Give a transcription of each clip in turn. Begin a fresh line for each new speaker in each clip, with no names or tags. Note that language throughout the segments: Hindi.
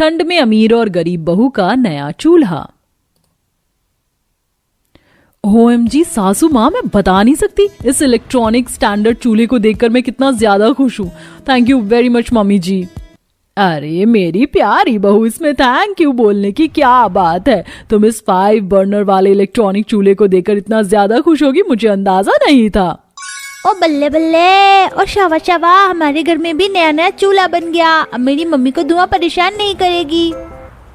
ठंड में अमीर और गरीब बहू का नया चूल्हा। OMG सासू माँ, मैं बता नहीं सकती इस इलेक्ट्रॉनिक स्टैंडर्ड चूल्हे को देखकर मैं कितना ज्यादा खुश हूँ। Thank you very much mummy ji. अरे मेरी प्यारी बहू, इसमें थैंक यू बोलने की क्या बात है। तुम इस 5 बर्नर वाले इलेक्ट्रॉनिक चूल्हे को देखकर इतना ज्यादा खुश होगी, मुझे अंदाजा नहीं था।
ओ बल्ले बल्ले, और शाबाश शाबाश, हमारे घर में भी नया नया चूल्हा बन गया। अब मेरी मम्मी को धुआं परेशान नहीं करेगी।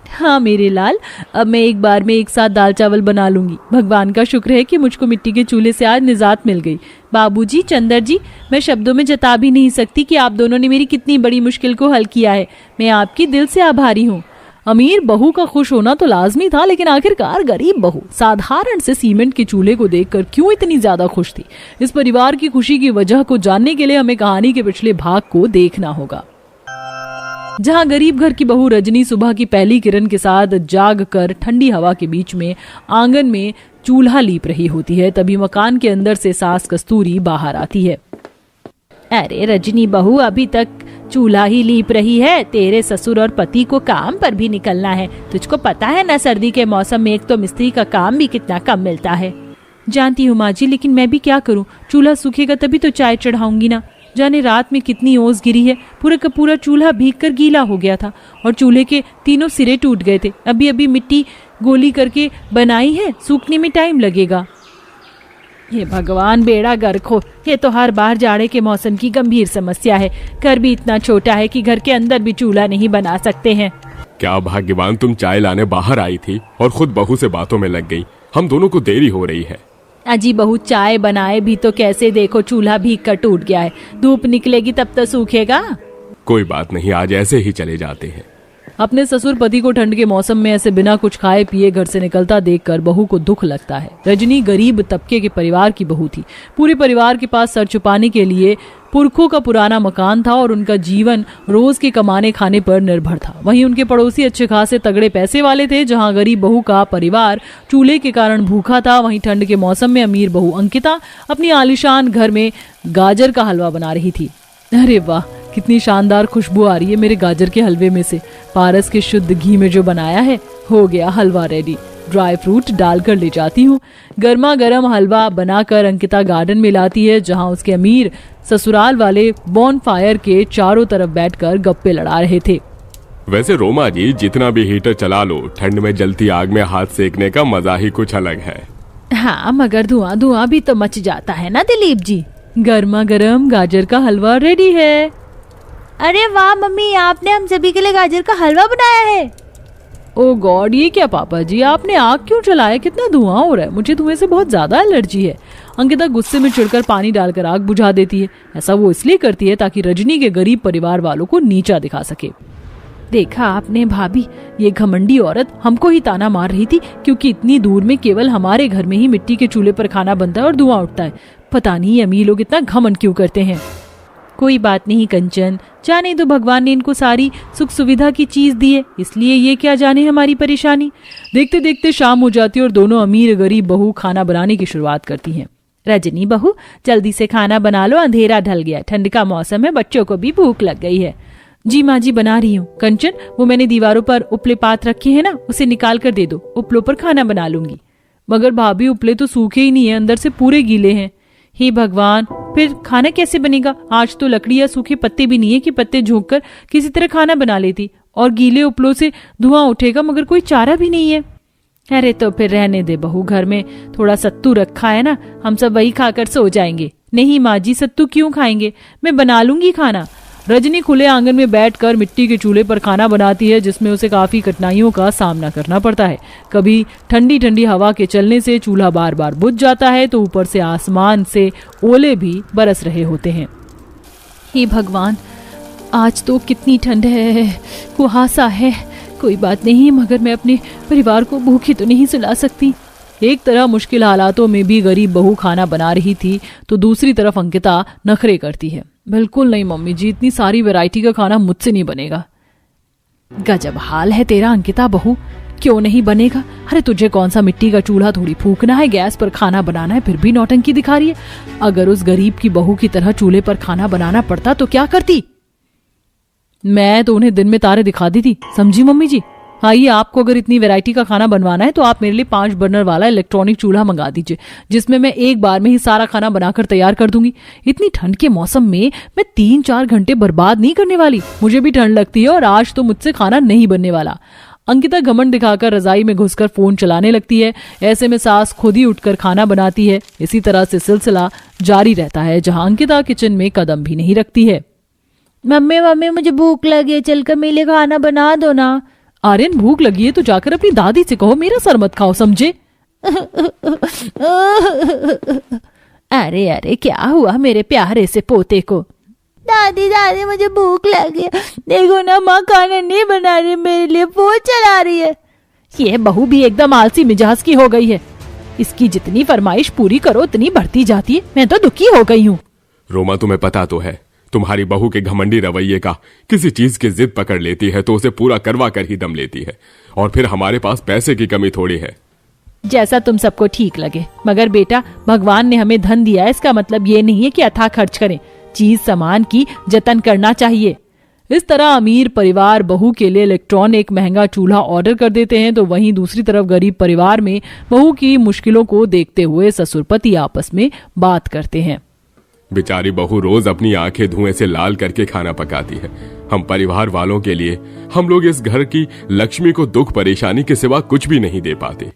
हाँ मेरे लाल, अब मैं एक बार में एक साथ दाल चावल बना लूंगी। भगवान का शुक्र है कि मुझको मिट्टी के चूल्हे से आज निजात मिल गई। बाबूजी, चंदर जी, मैं शब्दों में जता भी नहीं सकती कि आप दोनों ने मेरी कितनी बड़ी मुश्किल को हल किया है। मैं आपकी दिल से आभारी हूँ। अमीर बहू का खुश होना तो लाजमी था, लेकिन आखिरकार गरीब बहू साधारण से सीमेंट के चूल्हे को देखकर क्यों इतनी ज्यादा खुश थी? इस परिवार की खुशी की वजह को जानने के लिए हमें कहानी के पिछले भाग को देखना होगा। जहां गरीब घर की बहू रजनी सुबह की पहली किरण के साथ जाग कर ठंडी हवा के बीच में आंगन में चूल्हा लीप रही होती है, तभी मकान के अंदर से सास कस्तूरी बाहर आती है। अरे रजनी बहू, अभी तक चूल्हा ही लीप रही है? तेरे ससुर और पति को काम पर भी निकलना है। तुझको पता है ना, सर्दी के मौसम में एक तो मिस्त्री का काम भी कितना कम मिलता है। जानती हूँ माँ जी, लेकिन मैं भी क्या करूँ? चूल्हा सूखेगा तभी तो चाय चढ़ाऊंगी ना। जाने रात में कितनी ओस गिरी है, पूरा का पूरा चूल्हा भीग कर गीला हो गया था और चूल्हे के तीनों सिरे टूट गए थे। अभी अभी मिट्टी गोली करके बनाई है, सूखने में टाइम लगेगा। ये भगवान, बेड़ा गर्क हो। ये तो हर बार जाड़े के मौसम की गंभीर समस्या है। घर भी इतना छोटा है कि घर के अंदर भी चूल्हा नहीं बना सकते हैं।
क्या भाग्यवान तुम चाय लाने बाहर आई थी और खुद बहू से बातों में लग गई। हम दोनों को देरी हो रही है।
अजी बहू, चाय बनाए भी तो कैसे? देखो चूल्हा भीग कर टूट गया है। धूप निकलेगी तब तो सूखेगा।
कोई बात नहीं, आज ऐसे ही चले जाते हैं।
अपने ससुर पति को ठंड के मौसम में ऐसे बिना कुछ खाए पिए घर से निकलता देखकर बहू को दुख लगता है। रजनी गरीब तबके के परिवार की बहू थी। पूरे परिवार के पास सर छुपाने के लिए पुरखों का पुराना मकान था और उनका जीवन रोज के कमाने खाने पर निर्भर था। वहीं उनके पड़ोसी अच्छे खासे तगड़े पैसे वाले थे। जहां गरीब बहू का परिवार चूल्हे के कारण भूखा था, वहीं ठंड के मौसम में अमीर बहू अंकिता अपनी आलीशान घर में गाजर का हलवा बना रही थी। अरे वाह, कितनी शानदार खुशबू आ रही है मेरे गाजर के हलवे में से। पारस के शुद्ध घी में जो बनाया है, हो गया हलवा रेडी। ड्राई फ्रूट डालकर ले जाती हूँ। गर्मा गर्म हलवा बनाकर अंकिता गार्डन में लाती है, जहाँ उसके अमीर ससुराल वाले बॉन फायर के चारों तरफ बैठकर गप्पे लड़ा रहे थे।
वैसे रोमा जी, जितना भी हीटर चला लो, ठंड में जलती आग में हाथ सेकने का मजा ही कुछ अलग है।
हाँ, मगर धुआं धुआं भी तो मच जाता है ना दिलीप जी। गर्मा गर्म गाजर का हलवा रेडी है।
अरे वाह मम्मी, आपने हम सभी के लिए गाजर का हलवा बनाया है।
ओ गॉड, ये क्या पापा जी, आपने आग क्यों जलाया? कितना धुआं हो रहा है। मुझे धुएं से बहुत ज्यादा एलर्जी है। अंकिता गुस्से में चिढ़कर पानी डालकर आग बुझा देती है। ऐसा वो इसलिए करती है ताकि रजनी के गरीब परिवार वालों को नीचा दिखा सके। देखा आपने भाभी, ये घमंडी औरत हमको ही ताना मार रही थी क्योंकि इतनी दूर में केवल हमारे घर में ही मिट्टी के चूल्हे पर खाना बनता है और धुआं उठता है। पता नहीं अमीर लोग इतना घमंड क्यों करते हैं। कोई बात नहीं कंचन, जाने तो भगवान ने इनको सारी सुख सुविधा की चीज दी है, इसलिए ये क्या जाने हमारी परेशानी। देखते देखते शाम हो जाती है और दोनों अमीर गरीब बहू खाना बनाने की शुरुआत करती हैं। रजनी बहू, जल्दी से खाना बना लो, अंधेरा ढल गया, ठंड का मौसम है, बच्चों को भी भूख लग गई है। जी माँ जी, बना रही हूँ। कंचन, वो मैंने दीवारों पर उपले पात रखे हैं ना, उसे निकाल कर दे दो, उपलों पर खाना बना लूंगी। मगर भाभी, उपले तो सूखे ही नहीं है, अंदर से पूरे गीले हैं। हे भगवान, फिर खाना कैसे बनेगा? आज तो लकड़ी या सूखे पत्ते भी नहीं है कि पत्ते झोंक कर किसी तरह खाना बना लेती, और गीले उपलों से धुआं उठेगा, मगर कोई चारा भी नहीं है। अरे तो फिर रहने दे बहू, घर में थोड़ा सत्तू रखा है ना, हम सब वही खाकर सो जाएंगे। नहीं माँ जी, सत्तू क्यों खाएंगे, मैं बना लूंगी खाना। रजनी खुले आंगन में बैठकर मिट्टी के चूल्हे पर खाना बनाती है, जिसमें उसे काफी कठिनाइयों का सामना करना पड़ता है। कभी ठंडी ठंडी हवा के चलने से चूल्हा बार बार बुझ जाता है, तो ऊपर से आसमान से ओले भी बरस रहे होते हैं। हे भगवान, आज तो कितनी ठंड है, कुहासा है। कोई बात नहीं, मगर मैं अपने परिवार को भूखी तो नहीं सुला सकती। एक तरह मुश्किल हालातों में भी गरीब बहू खाना बना रही थी, तो दूसरी तरफ अंकिता नखरे करती है। बिल्कुल नहीं मम्मी जी, इतनी सारी वैरायटी का खाना मुझसे नहीं बनेगा। गजब हाल है तेरा अंकिता बहू, क्यों नहीं बनेगा? अरे तुझे कौन सा मिट्टी का चूल्हा थोड़ी फूकना है, गैस पर खाना बनाना है, फिर भी नौटंकी दिखा रही है। अगर उस गरीब की बहू की तरह चूल्हे पर खाना बनाना पड़ता तो क्या करती? मैं तो उन्हें दिन में तारे दिखाती थी, समझी मम्मी जी। आइए, आपको अगर इतनी वैरायटी का खाना बनवाना है तो आप मेरे लिए 5 बर्नर वाला इलेक्ट्रॉनिक चूल्हा मंगा दीजिए, जिसमें मैं एक बार में ही सारा खाना बनाकर तैयार कर दूंगी। इतनी ठंड के मौसम में मैं 3-4 घंटे बर्बाद नहीं करने वाली। मुझे भी ठंड लगती है और आज तो मुझसे खाना नहीं बनने वाला। अंकिता घमंड दिखाकर रजाई में घुसकर फोन चलाने लगती है। ऐसे में सास खुद ही उठकर खाना बनाती है। इसी तरह से सिलसिला जारी रहता है, जहां अंकिता किचन में कदम भी नहीं रखती है।
मम्मी मम्मी मुझे भूख लगी है, चलकर मेरे लिए खाना बना दो ना।
आर्यन, भूख लगी है तो जाकर अपनी दादी से कहो, मेरा सर मत खाओ, समझे?
अरे अरे, क्या हुआ मेरे प्यारे से पोते को? दादी दादी मुझे भूख लगी है, देखो ना माँ खाना नहीं बना रही, मेरे लिए फोन चला रही है।
ये बहू भी एकदम आलसी मिजाज की हो गई है। इसकी जितनी फरमाइश पूरी करो उतनी बढ़ती जाती है। मैं तो दुखी हो गई हूँ।
रोमा, तुम्हें पता तो है तुम्हारी बहू के घमंडी रवैये का। किसी चीज की जिद पकड़ लेती है तो उसे पूरा करवा कर ही दम लेती है, और फिर हमारे पास पैसे की कमी थोड़ी है।
जैसा तुम सबको ठीक लगे, मगर बेटा, भगवान ने हमें धन दिया है, इसका मतलब ये नहीं है कि अथाह खर्च करें। चीज सामान की जतन करना चाहिए। इस तरह अमीर परिवार बहू के लिए इलेक्ट्रॉनिक महंगा चूल्हा ऑर्डर कर देते हैं, तो वहीं दूसरी तरफ गरीब परिवार में बहू की मुश्किलों को देखते हुए ससुर पति आपस में बात करते हैं।
बेचारी बहू रोज अपनी आंखें धुएं से लाल करके खाना पकाती है। हम परिवार वालों के लिए, हम लोग इस घर की लक्ष्मी को दुख परेशानी के सिवा कुछ भी नहीं दे पाते।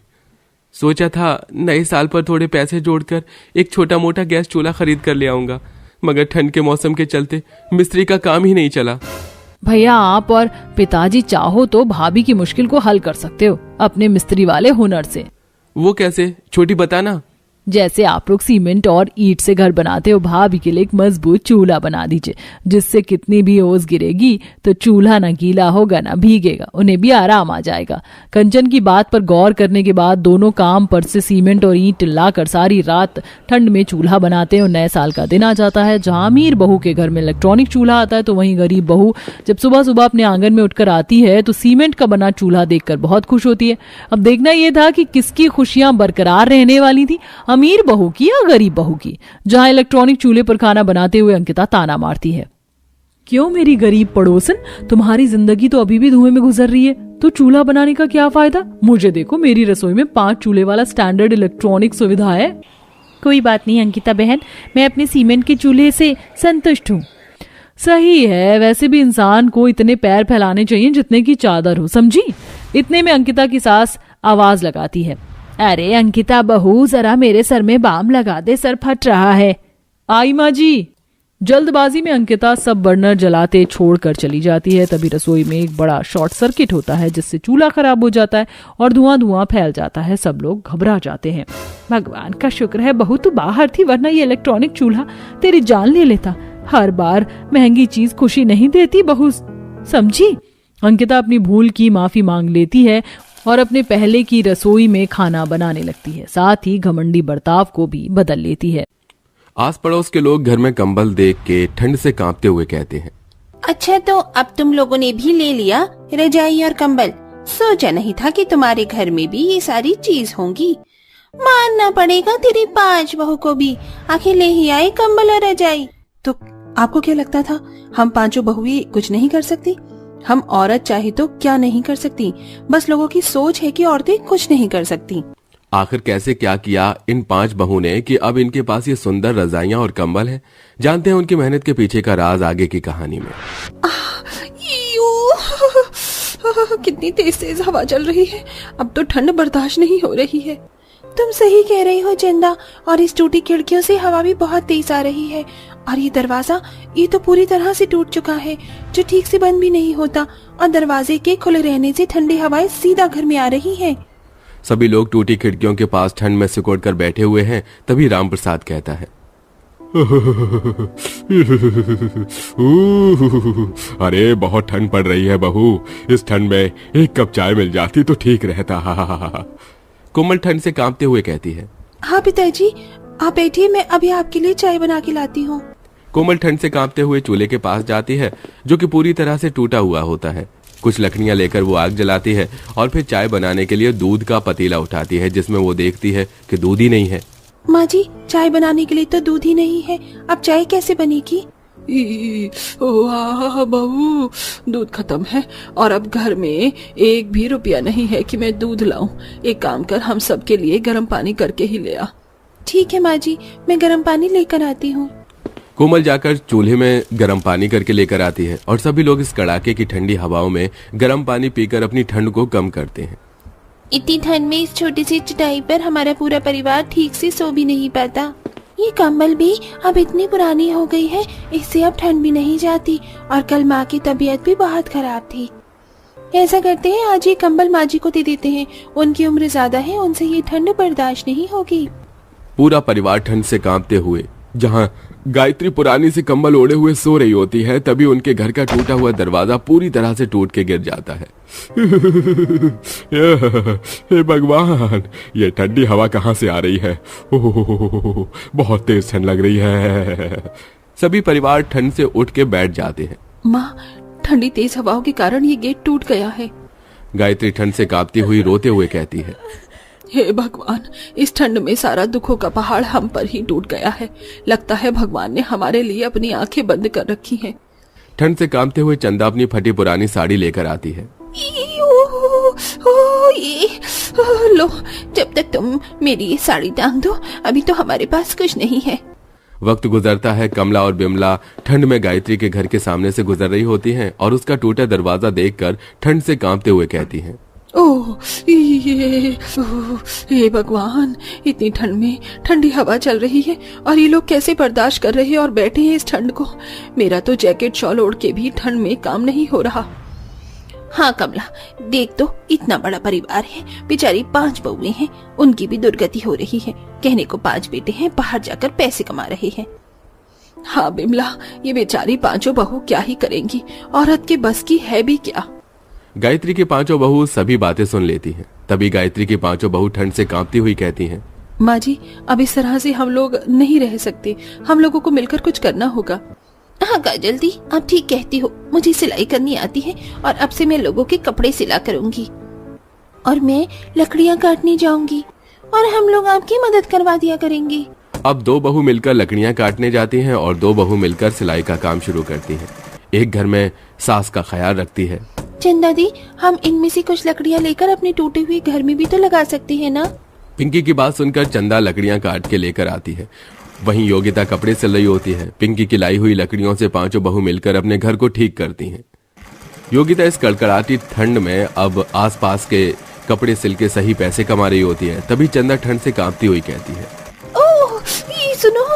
सोचा था नए साल पर थोड़े पैसे जोड़कर एक छोटा मोटा गैस चूल्हा खरीद कर ले आऊंगा, मगर ठंड के मौसम के चलते मिस्त्री का काम ही नहीं चला।
भैया, आप और पिताजी चाहो तो भाभी की मुश्किल को हल कर सकते हो अपने मिस्त्री वाले हुनर से।
वो कैसे, छोटी बताना।
जैसे आप लोग सीमेंट और ईंट से घर बनाते हो, भाभी के लिए एक मजबूत चूल्हा बना दीजिए, जिससे कितनी भी ओस गिरेगी तो चूल्हा ना गीला होगा ना भीगेगा, उन्हें भी आराम आ जाएगा। कंचन की बात पर गौर करने के बाद दोनों काम पर से सीमेंट और ईंट लाकर सारी रात ठंड में चूल्हा बनाते हैं और नए साल का दिन आ जाता है। जहां अमीर बहू के घर में इलेक्ट्रॉनिक चूल्हा आता है, तो वहीं गरीब बहू जब सुबह सुबह अपने आंगन में उठकर आती है तो सीमेंट का बना चूल्हा देखकर बहुत खुश होती है। अब देखना यह था कि किसकी खुशियां बरकरार रहने वाली थी, अमीर बहू की या गरीब बहू की। जहां इलेक्ट्रॉनिक चूल्हे पर खाना बनाते हुए अंकिता ताना मारती है, क्यों मेरी गरीब पड़ोसन, तुम्हारी जिंदगी तो अभी भी धुएं में गुजर रही है, तो चूल्हा बनाने का क्या फायदा? मुझे देखो, मेरी रसोई में 5 चूल्हे वाला स्टैंडर्ड इलेक्ट्रॉनिक सुविधा है।
कोई बात नहीं अंकिता बहन, मैं अपने सीमेंट के चूल्हे से संतुष्ट हूँ।
सही है, वैसे भी इंसान को इतने पैर फैलाने चाहिए जितने की चादर हो, समझी? इतने में अंकिता की सास आवाज लगाती है,
अरे अंकिता बहू, जरा मेरे सर में बाम लगा दे, सर फट रहा है।
आई माँ जी। जल्दबाजी में अंकिता सब बर्नर जलाते छोड़कर चली जाती है। तभी रसोई में एक बड़ा शॉर्ट सर्किट होता है, जिससे चूल्हा खराब हो जाता है और धुआं फैल जाता है। सब लोग घबरा जाते हैं।
भगवान का शुक्र है बहू तू बाहर थी, वरना ये इलेक्ट्रॉनिक चूल्हा तेरी जान ले लेता। हर बार महंगी चीज खुशी नहीं देती बहू, समझी?
अंकिता अपनी भूल की माफी मांग लेती है और अपने पहले की रसोई में खाना बनाने लगती है। साथ ही घमंडी बर्ताव को भी बदल लेती है।
आस पड़ोस के लोग घर में कंबल देख के ठंड से कांपते हुए कहते हैं,
अच्छा तो अब तुम लोगों ने भी ले लिया रजाई और कंबल। सोचा नहीं था कि तुम्हारे घर में भी ये सारी चीज होंगी। मानना पड़ेगा तेरी 5 बहू को भी, आखिर ले ही आए कंबल और रजाई।
तो आपको क्या लगता था हम 5 बहुएं कुछ नहीं कर सकती? हम औरत चाहे तो क्या नहीं कर सकती, बस लोगों की सोच है कि औरतें कुछ नहीं कर सकती।
आखिर कैसे क्या किया इन 5 बहू ने कि अब इनके पास ये सुंदर रजाइयां और कंबल हैं। जानते हैं उनकी मेहनत के पीछे का राज आगे की कहानी में।
कितनी तेज तेज हवा चल रही है, अब तो ठंड बर्दाश्त नहीं हो रही है। तुम सही कह रही हो चंदा, और इस टूटी खिड़कियों से हवा भी बहुत तेज आ रही है। और ये दरवाजा, ये तो पूरी तरह से टूट चुका है, जो ठीक से बंद भी नहीं होता, और दरवाजे के खुले रहने से ठंडी हवाएं सीधा घर में आ रही हैं।
सभी लोग टूटी खिड़कियों के पास ठंड में सिकुड़ कर बैठे हुए हैं। तभी राम प्रसाद कहता है,
अरे बहुत ठंड पड़ रही है बहू, इस ठंड में एक कप चाय मिल जाती तो ठीक रहता।
कोमल ठंड से कांपते हुए कहती है,
हाँ पिताजी आप बैठिए, मैं अभी आपके लिए चाय बना के लाती हूँ।
कोमल ठंड से कांपते हुए चूल्हे के पास जाती है, जो कि पूरी तरह से टूटा हुआ होता है। कुछ लकड़ियां लेकर वो आग जलाती है और फिर चाय बनाने के लिए दूध का पतीला उठाती है, जिसमें वो देखती है कि दूध ही नहीं है।
माँ जी, चाय बनाने के लिए तो दूध ही नहीं है, अब चाय कैसे बनेगी? बहू, दूध खत्म है और अब घर में 1 भी रुपया नहीं है कि मैं दूध लाऊं। एक काम कर, हम सबके लिए गर्म पानी करके ही ले आ।
ठीक है माँ जी, मैं गर्म पानी लेकर आती हूँ।
कोमल जाकर चूल्हे में गर्म पानी करके लेकर आती है और सभी लोग इस कड़ाके की ठंडी हवाओं में गर्म पानी पीकर अपनी ठंड को कम करते हैं।
इतनी ठंड में इस छोटी सी चटाई पर हमारा पूरा परिवार ठीक से सो भी नहीं पाता। ये कंबल भी अब इतनी पुरानी हो गई है, इससे अब ठंड भी नहीं जाती और कल माँ की तबीयत भी बहुत खराब थी। ऐसा करते हैं, आज ये कंबल माँ जी को दे देते हैं। उनकी उम्र ज्यादा है, उनसे ये ठंड बर्दाश्त नहीं होगी।
पूरा परिवार ठंड से कांपते हुए जहां गायत्री पुरानी सी कंबल ओढ़े हुए सो रही होती है, तभी उनके घर का टूटा हुआ दरवाजा पूरी तरह से टूट के गिर जाता है। हे भगवान, ये ठंडी हवा कहाँ से आ रही है? ओह, बहुत तेज ठंड लग रही है। सभी परिवार ठंड से उठ के बैठ जाते हैं।
माँ, ठंडी तेज हवाओं के कारण ये गेट टूट गया है।
गायत्री ठंड से कांपती हुई रोते हुए कहती है,
हे भगवान, इस ठंड में सारा दुखों का पहाड़ हम पर ही टूट गया है। लगता है भगवान ने हमारे लिए अपनी आंखें बंद कर रखी हैं।
ठंड से कांपते हुए चंदा अपनी फटी पुरानी साड़ी लेकर आती है।
लो, जब तक तुम मेरी ये साड़ी टांग दो, अभी तो हमारे पास कुछ नहीं है।
वक्त गुजरता है। कमला और बिमला ठंड में गायत्री के घर के सामने से गुजर रही होती हैं और उसका टूटा दरवाजा देखकर ठंड से कांपते हुए कहती हैं,
हे भगवान, इतनी ठंड में ठंडी हवा चल रही है और ये लोग कैसे बर्दाश्त कर रहे हैं और बैठे हैं इस ठंड को। मेरा तो जैकेट शॉल ओढ़ के भी ठंड में काम नहीं हो रहा।
हाँ कमला, देख तो, इतना बड़ा परिवार है, बेचारी 5 बहुएं हैं, उनकी भी दुर्गति हो रही है। कहने को 5 बेटे हैं, बाहर जाकर पैसे कमा रहे हैं।
हाँ बिमला, ये बेचारी 5 बहू क्या ही करेंगी, औरत के बस की है भी क्या।
गायत्री की 5 बहू सभी बातें सुन लेती हैं। तभी गायत्री की 5 बहू ठंड से कांपती हुई कहती हैं,
माँ जी, अब इस तरह से हम लोग नहीं रह सकते, हम लोगों को मिलकर कुछ करना होगा।
हाँ काजल दी, आप ठीक कहती हो। मुझे सिलाई करनी आती है और अब से मैं लोगों के कपड़े सिला करूंगी और मैं लकड़ियाँ काटने जाऊंगी और हम लोग आपकी मदद करवा दिया करेंगे।
अब 2 बहू मिलकर लकड़ियाँ काटने जाती हैं और 2 बहू मिलकर सिलाई का काम शुरू करती हैं। एक घर में सास का ख्याल रखती है।
चंदा दी, हम इनमें से कुछ लकड़ियाँ लेकर अपने टूटे हुए घर में भी तो लगा सकते हैं ना।
पिंकी की बात सुनकर चंदा लकड़ियाँ काट के लेकर आती है। वहीं योगिता कपड़े सिल रही होती है। पिंकी की लाई हुई लकड़ियों से 5 बहू मिलकर अपने घर को ठीक करती हैं। योगिता इस कड़कड़ाती ठंड में अब आसपास के कपड़े सिल के सही पैसे कमा रही होती है। तभी चंदा ठंड से कांपती हुई कहती है,
ओह, ये सुनो,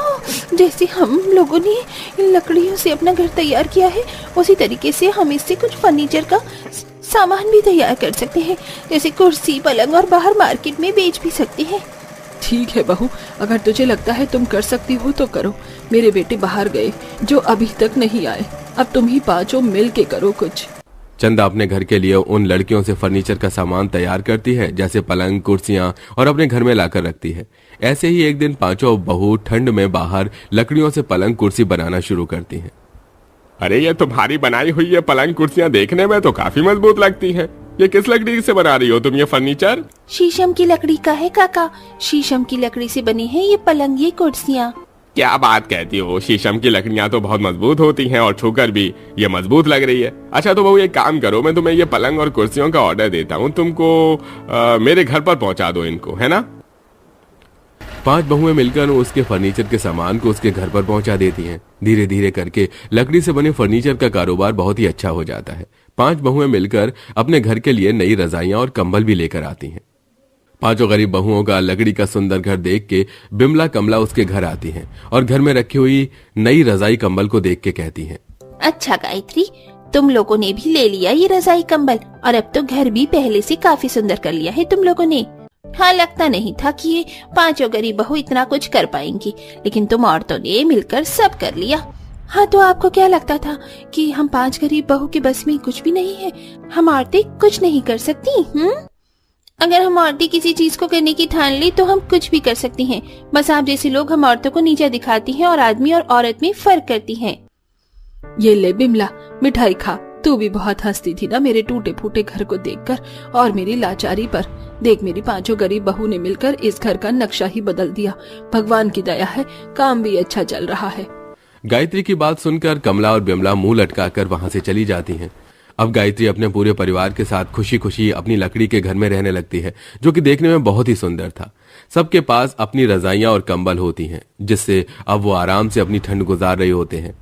जैसे हम लोगों ने इन लकड़ियों से अपना घर तैयार किया है, उसी तरीके से हम इससे कुछ फर्नीचर का सामान भी तैयार कर सकते हैं, जैसे कुर्सी, पलंग, और बाहर मार्केट में बेच भी सकते हैं।
ठीक है बहू, अगर तुझे लगता है तुम कर सकती हो तो करो। मेरे बेटे बाहर गए जो अभी तक नहीं आए, अब तुम ही 5 मिल के करो कुछ।
चंदा अपने घर के लिए उन लड़कियों से फर्नीचर का सामान तैयार करती है, जैसे पलंग, कुर्सियां, और अपने घर में लाकर रखती है। ऐसे ही एक दिन 5 बहू ठंड में बाहर लकड़ियों से पलंग कुर्सी बनाना शुरू करती हैं।
अरे ये तुम्हारी बनाई हुई ये पलंग कुर्सियां देखने में तो काफी मजबूत लगती हैं। ये किस लकड़ी से बना रही हो तुम ये फर्नीचर?
शीशम की लकड़ी का है काका, शीशम की लकड़ी से बनी है ये पलंग, ये कुर्सियाँ।
क्या बात कहती हो, शीशम की लकड़ियां तो बहुत मजबूत होती हैं और छूकर भी ये मजबूत लग रही है। अच्छा तो बहू एक काम करो, मैं तुम्हें ये पलंग और कुर्सियों का ऑर्डर देता हूँ, तुमको मेरे घर पर पहुंचा दो इनको, है ना?
5 बहुएं मिलकर उसके फर्नीचर के सामान को उसके घर पर पहुंचा देती हैं। धीरे धीरे करके लकड़ी से बने फर्नीचर का कारोबार बहुत ही अच्छा हो जाता है। 5 बहुएं मिलकर अपने घर के लिए नई रजाइयां और कंबल भी लेकर आती हैं। 5 गरीब बहुओं का लकड़ी का सुंदर घर देख के बिमला कमला उसके घर आती हैं और घर में रखी हुई नई रजाई कंबल को देख के कहती हैं,
अच्छा गायत्री, तुम लोगों ने भी ले लिया ये रजाई कंबल और अब तो घर भी पहले से काफी सुंदर कर लिया है तुम लोगों ने। हाँ, लगता नहीं था कि ये 5 गरीब बहू इतना कुछ कर पाएंगी, लेकिन तुम औरतों ने मिलकर सब कर लिया। हाँ, तो आपको क्या लगता था कि हम 5 गरीब बहू के बस में कुछ भी नहीं है? हम औरतें कुछ नहीं कर सकती? अगर हम औरतें किसी चीज को करने की ठान ली तो हम कुछ भी कर सकती हैं। बस आप जैसे लोग हम औरतों को नीचा दिखाती हैं और आदमी और औरत में फर्क करती हैं।
ये ले बिमला, मिठाई खा। तू भी बहुत हंसती थी ना मेरे टूटे फूटे घर को देखकर और मेरी लाचारी पर। देख, मेरी 5 गरीब बहू ने मिलकर इस घर का नक्शा ही बदल दिया। भगवान की दया है, काम भी अच्छा चल रहा है।
गायत्री की बात सुनकर कमला और बिमला मुंह लटकाकर वहां से चली जाती हैं। अब गायत्री अपने पूरे परिवार के साथ खुशी खुशी अपनी लकड़ी के घर में रहने लगती है, जो कि देखने में बहुत ही सुंदर था। सबके पास अपनी रजाइयां और कंबल होती हैं, जिससे अब वो आराम से अपनी ठंड गुजार रहे होते हैं।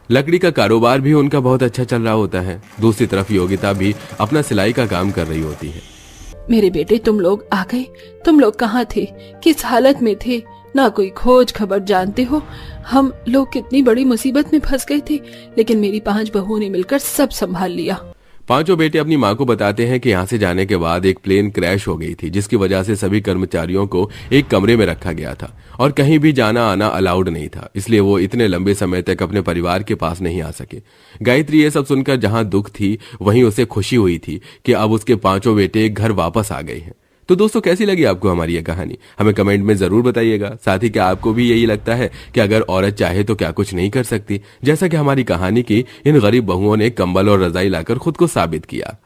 लकड़ी का कारोबार भी उनका बहुत अच्छा चल रहा होता है। दूसरी तरफ योगिता भी अपना सिलाई का काम कर रही होती है।
मेरे बेटे, तुम लोग आ गए। तुम लोग कहाँ थे, किस हालत में थे, ना कोई खोज खबर जानते हो। हम लोग कितनी बड़ी मुसीबत में फंस गए थे, लेकिन मेरी 5 बहुओं ने मिलकर सब संभाल लिया।
पांचों बेटे अपनी मां को बताते हैं कि यहाँ से जाने के बाद एक प्लेन क्रैश हो गई थी, जिसकी वजह से सभी कर्मचारियों को एक कमरे में रखा गया था और कहीं भी जाना आना अलाउड नहीं था, इसलिए वो इतने लंबे समय तक अपने परिवार के पास नहीं आ सके। गायत्री ये सब सुनकर जहां दुख थी वहीं उसे खुशी हुई थी कि अब उसके 5 बेटे घर वापस आ गए हैं। तो दोस्तों, कैसी लगी आपको हमारी ये कहानी? हमें कमेंट में जरूर बताइएगा। साथ ही क्या आपको भी यही लगता है कि अगर औरत चाहे तो क्या कुछ नहीं कर सकती, जैसा कि हमारी कहानी की इन गरीब बहुओं ने कंबल और रजाई लाकर खुद को साबित किया।